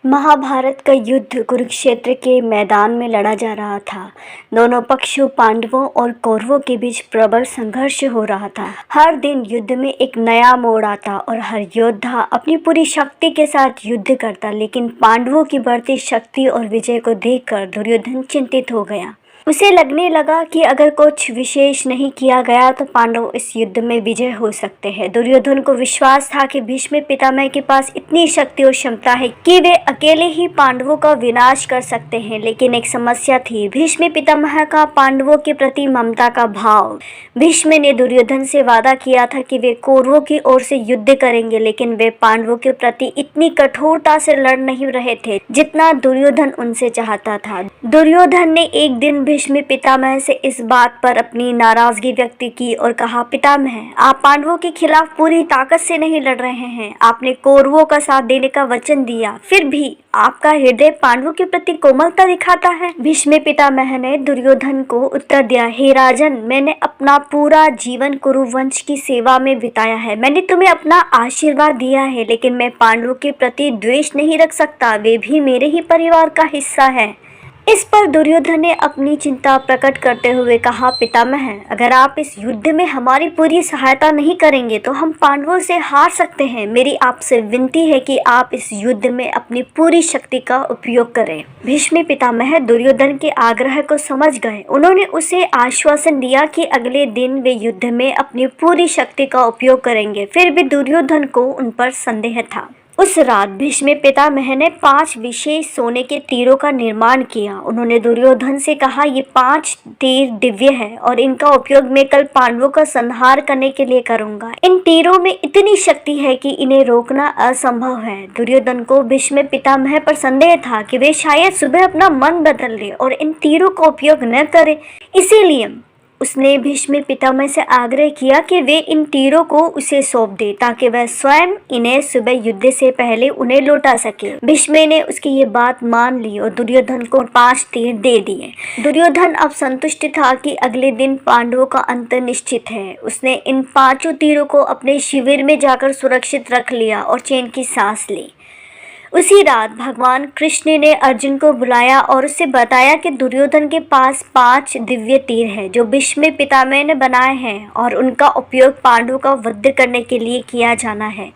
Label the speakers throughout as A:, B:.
A: महाभारत का युद्ध कुरुक्षेत्र के मैदान में लड़ा जा रहा था। दोनों पक्षों पांडवों और कौरवों के बीच प्रबल संघर्ष हो रहा था। हर दिन युद्ध में एक नया मोड़ आता और हर योद्धा अपनी पूरी शक्ति के साथ युद्ध करता, लेकिन पांडवों की बढ़ती शक्ति और विजय को देखकर दुर्योधन चिंतित हो गया। उसे लगने लगा कि अगर कुछ विशेष नहीं किया गया तो पांडव इस युद्ध में विजय हो सकते हैं। दुर्योधन को विश्वास था कि भीष्म पितामह के पास इतनी शक्ति और क्षमता है कि वे अकेले ही पांडवों का विनाश कर सकते हैं। लेकिन एक समस्या थी, भीष्म पितामह का पांडवों के प्रति ममता का भाव। भीष्म ने दुर्योधन से वादा किया था कि वे कौरवों की ओर से युद्ध करेंगे, लेकिन वे पांडवों के प्रति इतनी कठोरता से लड़ नहीं रहे थे जितना दुर्योधन उनसे चाहता था। दुर्योधन ने एक दिन भीष्म पितामह से इस बात पर अपनी नाराजगी व्यक्त की और कहा, पितामह, आप पांडवों के खिलाफ पूरी ताकत से नहीं लड़ रहे हैं। आपने कौरवों का साथ देने का वचन दिया, फिर भी आपका हृदय पांडवों के प्रति कोमलता दिखाता है। भीष्म पितामह ने दुर्योधन को उत्तर दिया, हे राजन, मैंने अपना पूरा जीवन कुरुवंश की सेवा में बिताया है। मैंने तुम्हें अपना आशीर्वाद दिया है, लेकिन मैं पांडवों के प्रति द्वेष नहीं रख सकता। वे भी मेरे ही परिवार का हिस्सा है। इस पर दुर्योधन ने अपनी चिंता प्रकट करते हुए कहा, पितामह, अगर आप इस युद्ध में हमारी पूरी सहायता नहीं करेंगे तो हम पांडवों से हार सकते हैं। मेरी आपसे विनती है कि आप इस युद्ध में अपनी पूरी शक्ति का उपयोग करें। भीष्म पितामह दुर्योधन के आग्रह को समझ गए। उन्होंने उसे आश्वासन दिया कि अगले दिन वे युद्ध में अपनी पूरी शक्ति का उपयोग करेंगे। फिर भी दुर्योधन को उन पर संदेह था। उस रात भीष्म पितामह ने 5 विशेष सोने के तीरों का निर्माण किया। उन्होंने दुर्योधन से कहा, ये 5 तीर दिव्य है और इनका उपयोग मैं कल पांडवों का संहार करने के लिए करूंगा। इन तीरों में इतनी शक्ति है कि इन्हें रोकना असंभव है। दुर्योधन को भीष्म पितामह पर संदेह था कि वे शायद सुबह अपना मन बदल ले और इन तीरों का उपयोग न करें। इसीलिए उसने भीष्म पितामह से आग्रह किया कि वे इन तीरों को उसे सौंप दे ताकि वह स्वयं इन्हें सुबह युद्ध से पहले उन्हें लौटा सके। भीष्म ने उसकी ये बात मान ली और दुर्योधन को 5 तीर दे दिए। दुर्योधन अब संतुष्ट था कि अगले दिन पांडवों का अंत निश्चित है। उसने इन 5 तीरों को अपने शिविर में जाकर सुरक्षित रख लिया और चैन की सांस ली। उसी रात भगवान कृष्ण ने अर्जुन को बुलाया और उससे बताया कि दुर्योधन के पास 5 दिव्य तीर हैं जो भीष्म पितामह ने बनाए हैं और उनका उपयोग पांडवों का वध करने के लिए किया जाना है।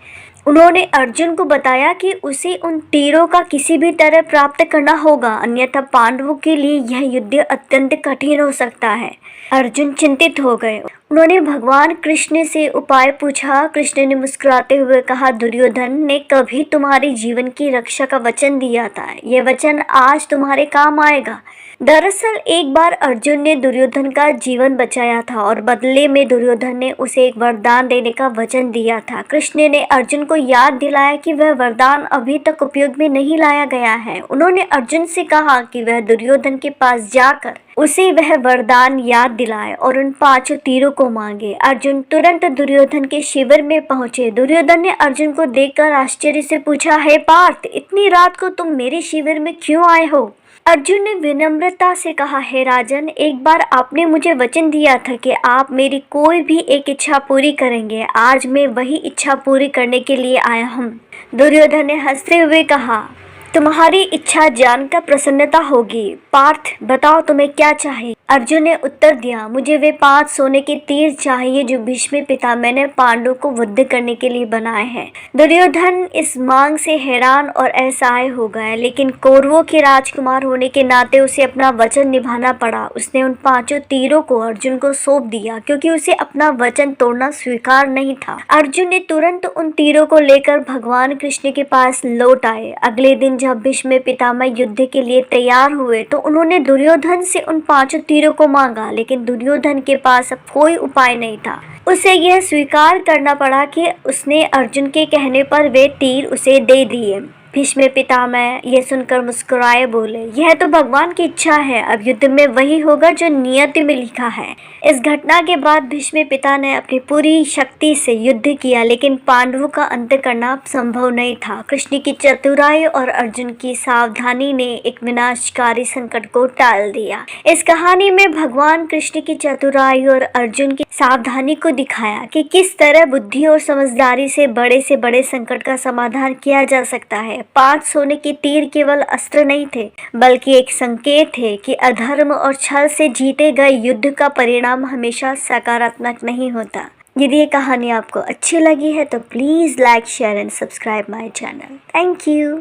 A: उन्होंने अर्जुन को बताया कि उसे उन तीरों का किसी भी तरह प्राप्त करना होगा, अन्यथा पांडवों के लिए यह युद्ध अत्यंत कठिन हो सकता है। अर्जुन चिंतित हो गए। उन्होंने भगवान कृष्ण से उपाय पूछा। कृष्ण ने मुस्कुराते हुए कहा, दुर्योधन ने कभी तुम्हारे जीवन की रक्षा का वचन दिया था। यह वचन आज तुम्हारे काम आएगा। दरअसल एक बार अर्जुन ने दुर्योधन का जीवन बचाया था और बदले में दुर्योधन ने उसे एक वरदान देने का वचन दिया था। कृष्ण ने अर्जुन को याद दिलाया कि वह वरदान अभी तक उपयोग में नहीं लाया गया है। उन्होंने अर्जुन से कहा कि वह दुर्योधन के पास जाकर उसे वह वरदान याद दिलाए और उन 5 तीरों को मांगे। अर्जुन तुरंत दुर्योधन के शिविर में पहुंचे। दुर्योधन ने अर्जुन को देखकर आश्चर्य से पूछा, हे पार्थ, इतनी रात को तुम मेरे शिविर में क्यों आए हो? अर्जुन ने विनम्रता से कहा, हे राजन, एक बार आपने मुझे वचन दिया था कि आप मेरी कोई भी एक इच्छा पूरी करेंगे। आज मैं वही इच्छा पूरी करने के लिए आया हूँ। दुर्योधन ने हंसते हुए कहा, तुम्हारी इच्छा जानकर प्रसन्नता होगी। पार्थ, बताओ तुम्हें क्या चाहिए? अर्जुन ने उत्तर दिया, मुझे वे 5 सोने के तीर चाहिए जो भीष्म पितामह ने पांडवों को वध करने के लिए बनाए हैं। दुर्योधन इस मांग से हैरान और असहाय हो गया, लेकिन कौरवों के राजकुमार होने के नाते उसे अपना वचन निभाना पड़ा। उसने उन 5 तीरों को अर्जुन को सौंप दिया क्योंकि उसे अपना वचन तोड़ना स्वीकार नहीं था। अर्जुन ने तुरंत उन तीरों को लेकर भगवान कृष्ण के पास लौट आए। अगले दिन जब भीष्म पितामह युद्ध के लिए तैयार हुए तो उन्होंने दुर्योधन से उन 5 तीरों को मांगा, लेकिन दुर्योधन के पास अब कोई उपाय नहीं था। उसे यह स्वीकार करना पड़ा कि उसने अर्जुन के कहने पर वे तीर उसे दे दिए। भीष्म पितामह यह सुनकर मुस्कुराए, बोले, यह तो भगवान की इच्छा है। अब युद्ध में वही होगा जो नियति में लिखा है। इस घटना के बाद भीष्म पिता ने अपनी पूरी शक्ति से युद्ध किया, लेकिन पांडवों का अंत करना संभव नहीं था। कृष्ण की चतुराई और अर्जुन की सावधानी ने एक विनाशकारी संकट को टाल दिया। इस कहानी में भगवान कृष्ण की चतुराई और अर्जुन की सावधानी को दिखाया कि किस तरह बुद्धि और समझदारी से बड़े संकट का समाधान किया जा सकता है। 5 सोने के तीर केवल अस्त्र नहीं थे, बल्कि एक संकेत थे कि अधर्म और छल से जीते गए युद्ध का परिणाम हमेशा सकारात्मक नहीं होता। यदि ये कहानी आपको अच्छी लगी है तो please like, share and subscribe my channel. Thank you.